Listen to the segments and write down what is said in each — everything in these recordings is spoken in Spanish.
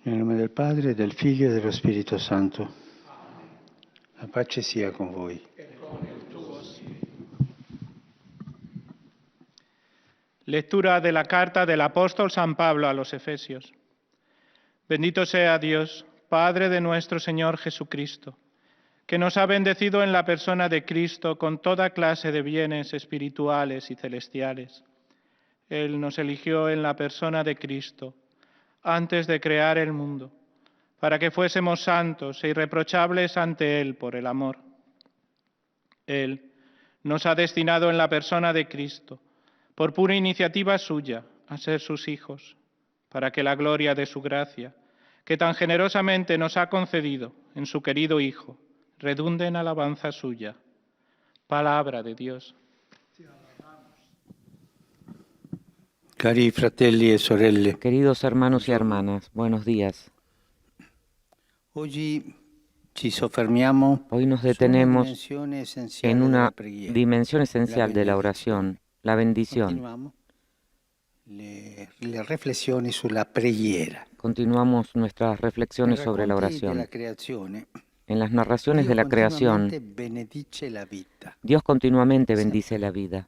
Nel nome del Padre, del Figlio e dello Spirito Santo. La pace sia con voi. Lectura de la carta del apóstol San Pablo a los Efesios. Bendito sea Dios, Padre de nuestro Señor Jesucristo, que nos ha bendecido en la persona de Cristo con toda clase de bienes espirituales y celestiales. Él nos eligió en la persona de Cristo antes de crear el mundo, para que fuésemos santos e irreprochables ante Él por el amor. Él nos ha destinado en la persona de Cristo, por pura iniciativa suya, a ser sus hijos, para que la gloria de su gracia, que tan generosamente nos ha concedido en su querido Hijo, redunde en alabanza suya. Palabra de Dios. Cari fratelli e sorelle, Queridos hermanos y hermanas, buenos días. oggi ci soffermiamo Hoy nos su una detenemos dimensione essenziale en della una preghiera. dimensión esencial de la oración, la bendición. Continuiamo le riflessioni sulla preghiera. Continuamos nuestras reflexiones Nei sobre la racconti della oración. creazione, En las narraciones de Dio la creación, continuamente benedice la vita. Dios continuamente bendice la vida.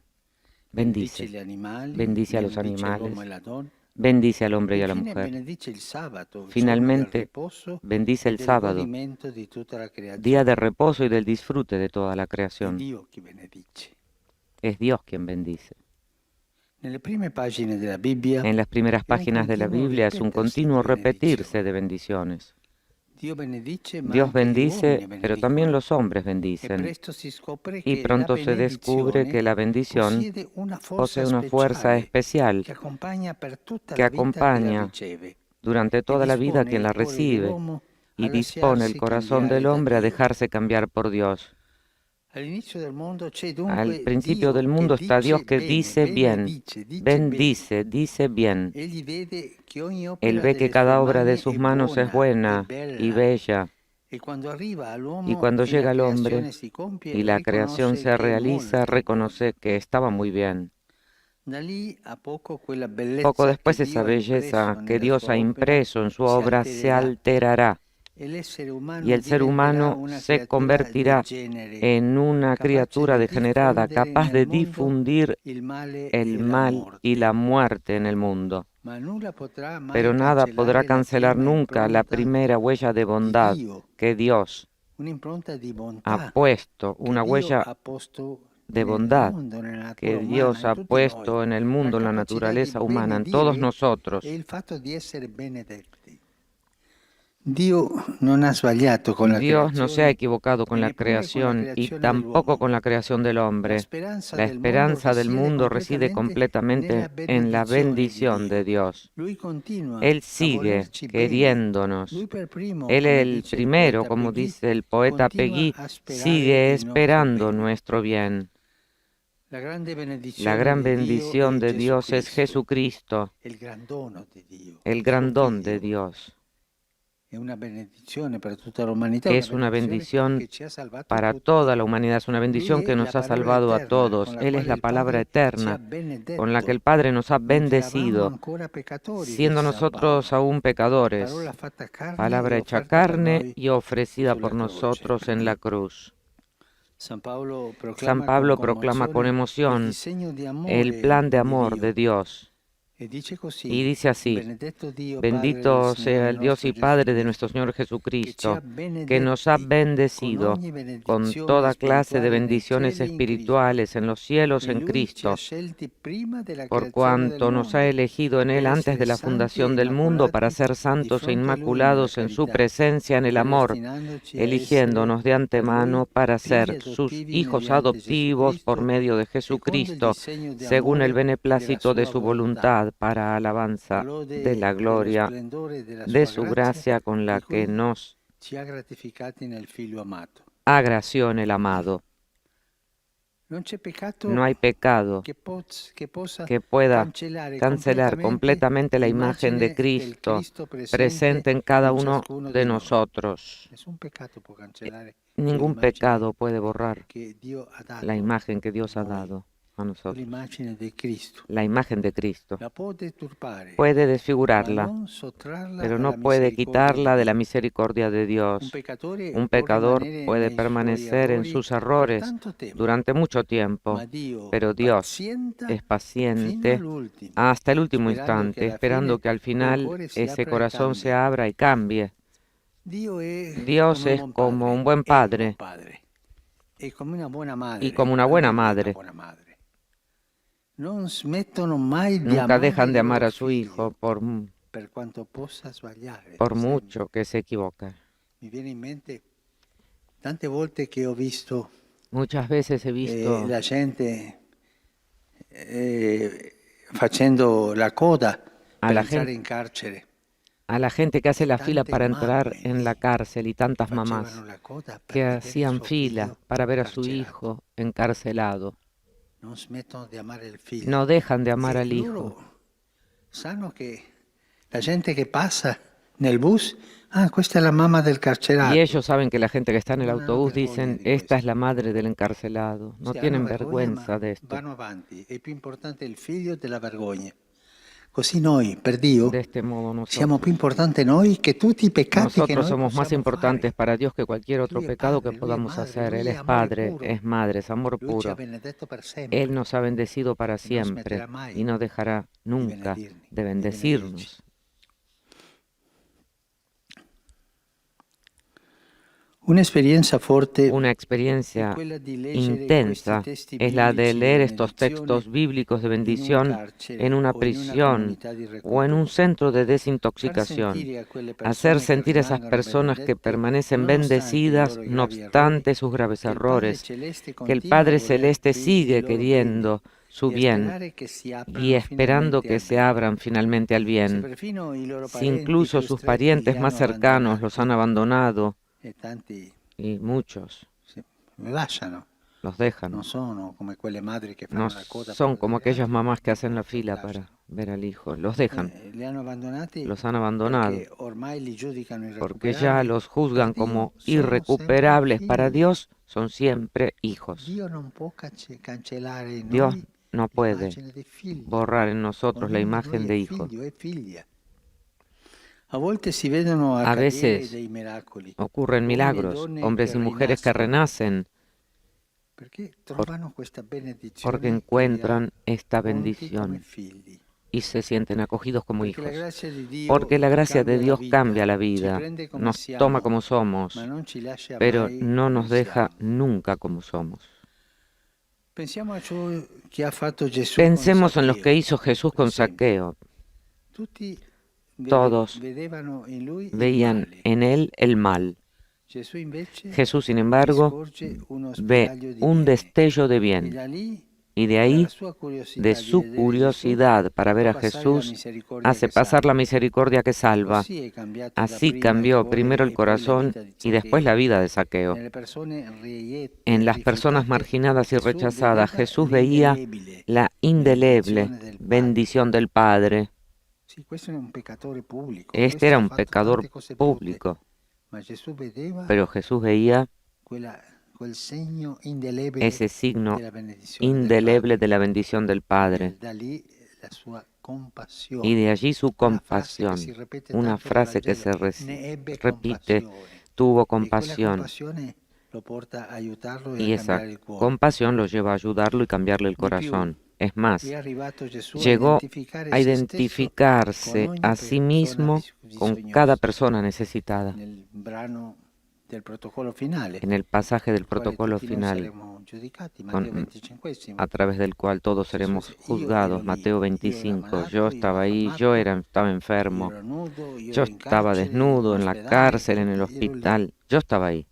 Bendice gli Bendice. animali, Bendice a los benedice animales, l'uomo e la donna. bendice al hombre y a la Infine mujer. benedice il sabato, il giorno del Finalmente, riposo bendice e el del sábado, godimento di tutta la creazione. día de reposo y del disfrute de toda la È creación. Dio che benedice. Es Dios quien bendice. Nelle prime pagine della Bibbia, En las primeras páginas de la Biblia es un continuo repetirse de bendiciones. Dio benedice, ma Dios anche gli bendice, uomini pero benedicono. también los hombres E bendicen. presto si scopre Y che pronto la se descubre que la bendición possiede una posee forza una fuerza speciale especial che accompagna per tutta que la vita chi la acompaña riceve durante toda la vida a dispone quien la il cuore recibe dell'uomo y a dispone el lasciarsi corazón del cambiare da hombre a Dio. dejarse cambiar por Dios. All'inizio del mondo c'è Al dunque principio Dio del mundo che está Dios dice que bene, dice bien, benedice, dice bendice, dice bien. bene. Egli vede che ogni Él opera ve que delle cada sue obra de mani sus è manos es buona, buena è bella. y bella. E quando arriva Y all'uomo cuando e la llega el hombre creazione si compie, y la creación riconosce se che è realiza, molto reconoce que estaba muy bien. buona. Da lì a poco quella bellezza Poco che después Dio esa ha belleza impresso que nella Dios sua ha opera impreso en su si obra se altererà alterará e l'essere umano y el ser diventerà humano una se creatura convertirá degenere, en una capace criatura di degenerada, diffondere capaz nel de mondo difundir il male el e la mal y la morte. muerte en el mundo. Ma nulla potrà mai Pero nada podrá cancellare la cancelar prima nunca la impronta primera huella de di bondad Dio, que Dios un'impronta di ha bontà puesto, che una Dio huella ha posto de nel bondad mondo, nella natura que umana, Dios in ha tutti noi. puesto en el La mundo, en la capacità di naturaleza humana, en todos benedire nosotros. è il fatto di essere benedetti. Dio non ha sbagliato con la Dios no se ha creazione equivocado e con la neppure con la creación y creazione tampoco dell'uomo. con la creación del La hombre. speranza La del mondo esperanza del risiede mundo reside completamente nella completamente en la benedizione di bendición Dio. de Dios. Lui continua Él a sigue volerci bene. queriéndonos. Lui per primo, Él come el dice il primero, poeta como Peggy, dice el poeta continua Peggy, a sperare sigue il nostro esperando bene. nuestro bien. La grande La benedizione gran di Dio bendición è de Dios es Jesucristo, Jesucristo, il gran dono di Dio, el il gran suo don de Figlio. Dios. È una benedizione per tutta l'umanità, Es una bendición che ci ha salvato para tutti. toda la humanidad, es una Lui bendición è que la nos ha parola salvado a eterna, todos. con la Él es quale la il palabra Padre ci ha eterna con la que benedetto. el Padre nos ha Mentre eravamo bendecido, ancora peccatori, siendo dice San nosotros Paolo. aún pecadores, Parola fatta carne palabra e hecha offerta per carne noi y ofrecida sulla por croce. nosotros en la cruz. San Paolo San proclama Pablo con proclama con commozione il emoción disegno di amore el plan de di amor de Dio Dios e dice y così: dice así: benedetto Dio, Padre del bendito sea Signore el Dios nostro y Gesù Padre de Cristo, nuestro Señor che ci ha Jesucristo, que nos ha benedetti con bendecido ogni con benedizione toda clase de spirituale nei bendiciones cieli in Cristo. espirituales en los cielos In en Lui ci Cristo, ha scelti prima della por creazione del cuanto nos ha mondo elegido en per Él antes essere de la santi e fundación del mundo para immacolati ser di santos e fronte a Lui nella inmaculados en su carità, presencia en el amor, predestinandoci a essere eligiéndonos de per antemano Lui para figli ser sus adottivi hijos mediante adoptivos por Jesucristo, medio de secondo il Jesucristo, disegno di según el amore della beneplácito de sua su volontà, voluntad, para alabanza de all'ode la dello gloria splendore della de sua su grazia, gracia con la di que cui nos ci ha gratificati nel Figlio amato. agració en el amado. Non c'è peccato No hay pecado che possa que pueda cancelar completamente la imagen de del Cristo Cristo presente en cada in uno ciascuno de di noi. nosotros. Nessun peccato può cancellare Ningún l'immagine pecado puede borrar che Dio ha dato la imagen que Dios ha noi. dado. a nosotros. l'immagine di Cristo. La imagen de Cristo La può deturpare, puede ma desfigurarla, non sottrarla pero alla no puede misericordia quitarla di de la Dio. misericordia de Un Dios. peccatore Un può pecador rimanere puede nei suoi permanecer en errori sus per errores tanto tempo, durante mucho tiempo, ma Dio pero Dios pazienta es fino paciente all'ultimo, hasta el último sperando che instante, alla esperando fine que al quel final cuore si ese apra e corazón se cambi. abra y cambie. Dio è Dios come un es buon como padre, un buen è un buon padre padre, è come una buona madre, y como una buena almeno è una madre. buona madre. Non smettono mai di Nunca amare dejan i de amar loro a su hijo figli, per quanto possa sbagliare, por sempre. mucho que se equivoque. Mi viene in mente tante volte che ho visto Muchas veces he visto la gente facendo la coda a per la entrare gente, in carcere a la gente que hace e la fila tante para entrar mamme en la lì cárcel y tantas facevano mamás la coda per que vedere hacían suo fila figlio para ver a su carcerato. hijo encarcelado. Non smettono di amare il figlio. No dejan de amar E al hijo. loro sanno che la gente che passa nel bus, questa è la mamma del Y carcerato. ellos saben que la gente que está en el Non hanno autobús vergogna dicen, di esta questo. es la madre del encarcelado. No Sì, hanno tienen vergogna, ma vergüenza de esto. vanno avanti. È più importante il figlio della vergogna. Così noi, per Dio, De este modo siamo più nosotros. importanti noi che tutti i peccati che Nosotros noi somos más possiamo importantes fare. para Dios que cualquier otro Lui è pecado que padre, lui è podamos madre, hacer. Él lui è es amore Padre, puro. es Madre, es amor Lui ci ha puro. benedetto per Él sempre nos ha bendecido para e non siempre smetterà mai y no dejará di nunca benedirmi, de di benedirci. bendecirnos. Un'esperienza forte Una è experiencia quella di leggere intensa questi testi es la de biblici leer di estos benedizione textos bíblicos de in un bendición carcere en una o in una prisión comunità di o en un recupero. centro de Far desintoxicación. sentire a quelle Hacer persone che sentir a esas rimangono personas que benedette, permanecen nonostante i bendecidas loro no gravi errori, obstante sus graves che il Padre errores, Celeste que el continua a Padre voler Celeste il sigue loro bene queriendo su e a bien sperare che si y aprano esperando finalmente que al se bene. abran finalmente al Se bien. perfino i loro Si parenti incluso più sus stretti parientes li más hanno cercanos los han abbandonati abandonado e tanti y muchos lo lasciano. los dejan. Non sono come quelle madri che No fanno la coda son per como vedere aquellas altri, mamás que hacen la lo fila lasciano. para ver al hijo. Los dejan, Li hanno abbandonati los han abandonado, perché ormai li giudicano porque ya irrecuperabili. los juzgan Per Dio como sono sempre irrecuperables. Para figli. Dios son siempre hijos. Dio non può cancellare in Dios noi no puede l'immagine di figlio. borrar en nosotros la Ognuno di imagen noi de è hijo. figlio, è figlia. A volte si vedono A accadere veces dei miracoli. ocurren Uomini e milagros, donne hombres che y mujeres que rinascono renacen perché trovano questa benedizione porque che li ha encuentran esta pronti come bendición figli. y se sienten acogidos como Perché la hijos. grazia di Dio Porque la gracia de cambia la Dios vita, cambia la ci vida, prende come nos siamo, toma como somos, ma non ci lascia pero mai no come nos deja siamo. nunca como somos. Pensiamo a ciò che ha fatto Gesù con Pensemos en lo que Zaccheo, hizo Jesús per con esempio. Saqueo. Tutti Todos vedevano in lui il Veían male. en él el mal. Gesù invece Jesús, sin embargo, scorge uno ve spiraglio di un bene. destello de E bien. da lì, Y de ahí, dalla sua curiosità de di su vedere curiosidad para ver a Gesù, fa passare la Jesús, misericordia hace che pasar salva. la misericordia que salva. Così è cambiato da Así prima il cambió cuore primero el e poi la corazón vita di y después la Zaccheo. vida de Saqueo. Nelle persone rieiette, En las personas rifiutate, marginadas y Gesù rechazadas, vedeva Jesús veía l'indelebile la indeleble benedizione del Padre. bendición del Padre. Sì, questo è un peccatore pubblico. Este Questo era ha un fatto pecador tante cose brutte, público, ma Gesù vedeva pero Jesús veía quel segno indelebile ese signo della benedizione del indeleble de la bendición del Padre. Padre. Da lì la sua compassione. Y de allí su Una frase che compasión, si ripete una tanto nel frase que Vangelo, se ne ebbe repite, compassione. tuvo E quella compasión. compassione lo porta a aiutarlo e Y a esa cambiare il cuore. compasión lo lleva a ayudarlo y cambiarle el Di più, corazón. Es más, è arrivato Gesù llegó identificare a se stesso identificarse con ogni a sí persona mismo con bisognosa. cada persona necesitada. Nel brano del protocollo finale, En el pasaje del nel quale protocolo tutti noi final, saremo giudicati, con- Matteo 25. a través del cual todos seremos Jesús, io juzgados. ero lì, Mateo io ero 25. ammalato, Yo io estaba ero ahí, affamato, estaba io enfermo, ero nudo, io yo ero in estaba carcere, desnudo in en la ospedale, cárcel, en el ero lì. hospital, yo estaba ahí.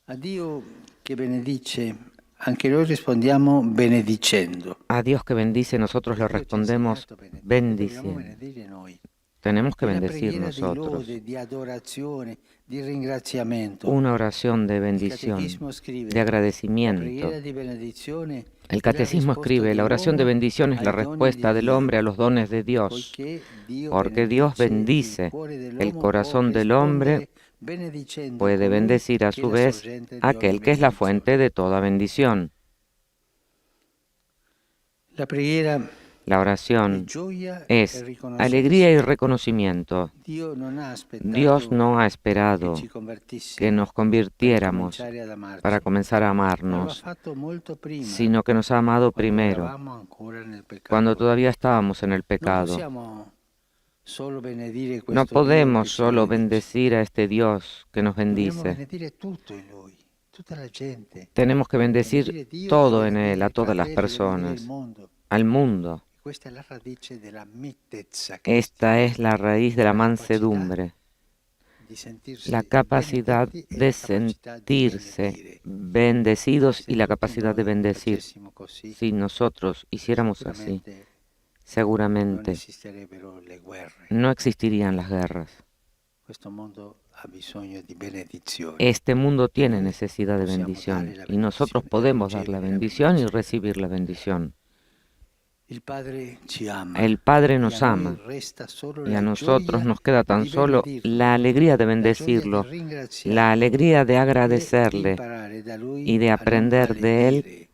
A Dio che benedice, anche noi rispondiamo benedicendo. A Dios que bendice, nosotros le Dio ci ha respondemos insegnato a benedire, dobbiamo bendiciendo. benedire noi. Tenemos que Una bendecir preghiera di nosotros. lode, di adorazione, di ringraziamento. Una oración de Il bendición, Catechismo scrive, de la agradecimiento. preghiera di benedizione El è la catecismo risposta escribe, la oración de dell'uomo bendición es la ai doni respuesta di del Dio, hombre a los dones de Dios, poiché Dio porque Dios bendice il cuore el dell'uomo, corazón può del hombre, rispondere benedicendo puede colui bendecir a che è la su vez sorgente di ogni aquel que es la benedizione. fuente de toda bendición. La preghiera La oración gioia es e alegría y riconoscenza. reconocimiento. Dio non ha Dios aspettato no ha che esperado ci que convertissimo nos per convirtiéramos incominciare ad para amarci, comenzar a ma lo ha amarnos, fatto molto prima, sino que nos ha amado quando primero, eravamo ancora nel cuando peccato. todavía estábamos en el Non pecado. possiamo solo benedire No questo Dio podemos che ci solo benedice. bendecir a este Dios que nos Dobbiamo bendice. benedire tutto in Lui, tutta la gente. Tenemos que bendecir Benedire Dio e todo en Él, benedire a i todas las fratelli, benedire il personas, mondo. al mundo. E questa è la radice della mitezza Esta cristiana, es la raíz de la la capacità mansedumbre, di la sentirsi capacidad benedetti e de la capacità di sentirse benedire. bendecidos y Se la tutti capacidad de noi bendecir. facessimo così, Si nosotros hiciéramos así, sicuramente non seguramente esisterebbero le guerre. no existirían las guerras. Questo mondo ha bisogno di benedizione. Este mundo E tiene noi necesidad de possiamo dare bendición la y nosotros benedizione e podemos dar la ricevere la bendición y benedizione. recibir la bendición. Il Padre ci ama El Padre e a nos noi ama resta solo y a la nosotros gioia nos queda tan di solo benedirlo, la alegría de la gioia di bendecirlo, la ringraziarlo alegría de e di agradecerle imparare da Lui y de a non aprender de Él, maledire,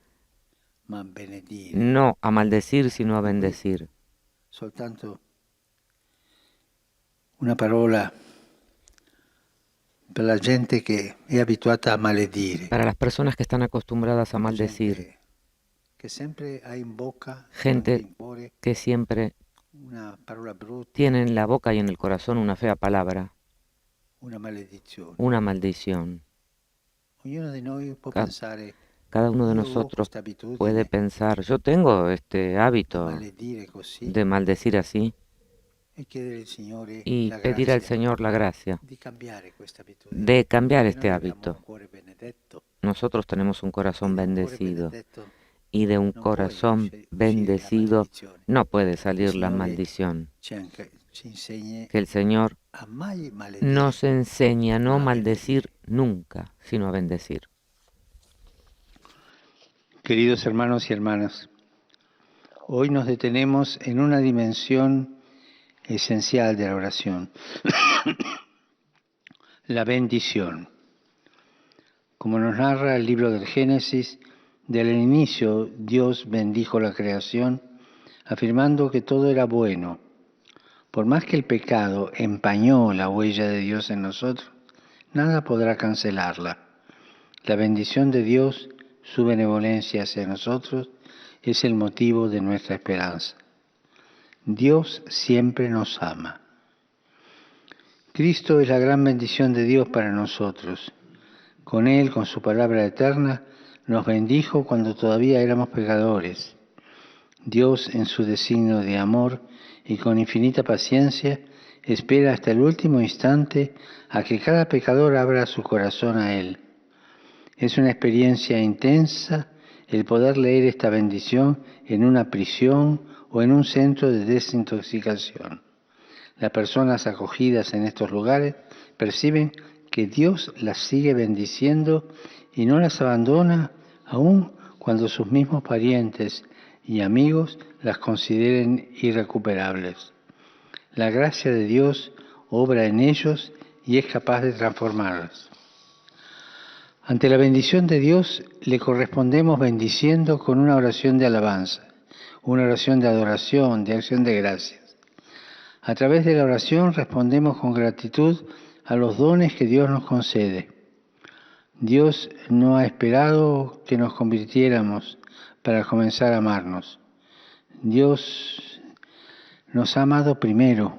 ma a benedire. no a maldecir, sino a E qui bendecir. soltanto una parola per la gente che è abituata a maledire, Para las personas que están acostumbradas a la maldecir, gente che sempre ha in bocca e anche gente in cuore que siempre una parola brutta, tiene en la boca y en el corazón una fea palabra, una maledizione. una maldición. Ognuno di noi può Ca- pensare, Cada uno de io ho nosotros questa puede abitudine pensar, yo tengo este di hábito maledire così, de maldecir así e chiedere al Signore y la pedir al grazia Señor la gracia di cambiare questa abitudine. de cambiar Perché este noi abbiamo un hábito. cuore benedetto Nosotros tenemos un e corazón da un cuore bendecido benedetto y de un non può corazón uscire la bendecido maledizione. no puede Il salir la Signore maldición. ci insegna Que el Señor a mai maledire, nos enseña a no ma a maldecir benedire. nunca, sino a bendecir. Queridos hermanos y hermanas, hoy nos detenemos en una dimensión esencial de la oración, la bendición. Como nos narra el libro del Génesis, desde el inicio Dios bendijo la creación, afirmando que todo era bueno. Por más que el pecado empañó la huella de Dios en nosotros, nada podrá cancelarla. La bendición de Dios, su benevolencia hacia nosotros, es el motivo de nuestra esperanza. Dios siempre nos ama. Cristo es la gran bendición de Dios para nosotros. Con Él, con su palabra eterna, nos bendijo cuando todavía éramos pecadores. Dios, en su designio de amor y con infinita paciencia, espera hasta el último instante a que cada pecador abra su corazón a Él. Es una experiencia intensa el poder leer esta bendición en una prisión o en un centro de desintoxicación. Las personas acogidas en estos lugares perciben que Dios las sigue bendiciendo y no las abandona aun cuando sus mismos parientes y amigos las consideren irrecuperables. La gracia de Dios obra en ellos y es capaz de transformarlas. Ante la bendición de Dios le correspondemos bendiciendo con una oración de alabanza, una oración de adoración, de acción de gracias. A través de la oración respondemos con gratitud a los dones que Dios nos concede. Dios no ha esperado que nos convirtiéramos para comenzar a amarnos. Dios nos ha amado primero,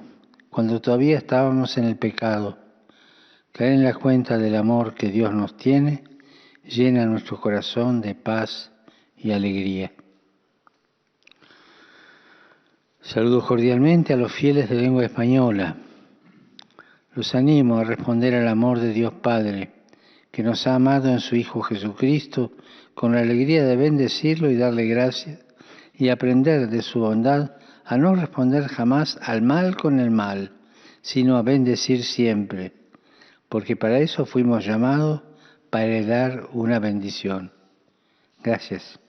cuando todavía estábamos en el pecado. Caer en la cuenta del amor que Dios nos tiene llena nuestro corazón de paz y alegría. Saludo cordialmente a los fieles de lengua española. Los animo a responder al amor de Dios Padre, que nos ha amado en su Hijo Jesucristo, con la alegría de bendecirlo y darle gracias, y aprender de su bondad a no responder jamás al mal con el mal, sino a bendecir siempre, porque para eso fuimos llamados, para heredar una bendición. Gracias.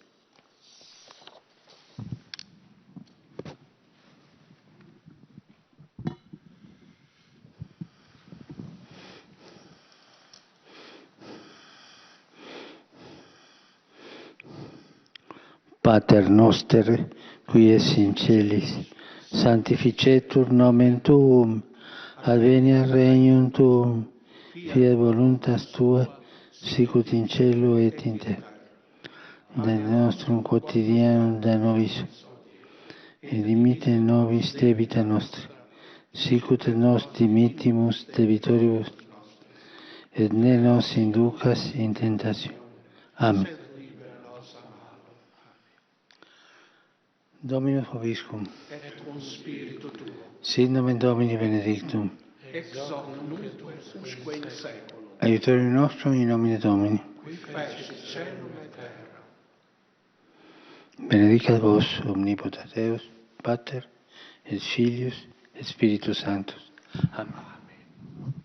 Pater noster, qui es in celis, sanctificetur nomen tuum, adveniat regnum tuum, fiat voluntas tua, sicut in cielo et in terra. Da nostrum quotidianum da nobis, et dimitte nobis debita nostra, sicut et nos dimittimus debitoribus, et ne nos inducas in tentationem. Amen. Dominus vobiscum. Et cum spiritu tuo. Sit nomen Domini benedictum. Ex hoc nunc usque in saeculum. Aiutorium nostrum in nomine Domini. Qui fecit caelum et terra. Benedicat vos omnipotens Deus, Pater, et Filius, et Spiritus Sanctus. Amen.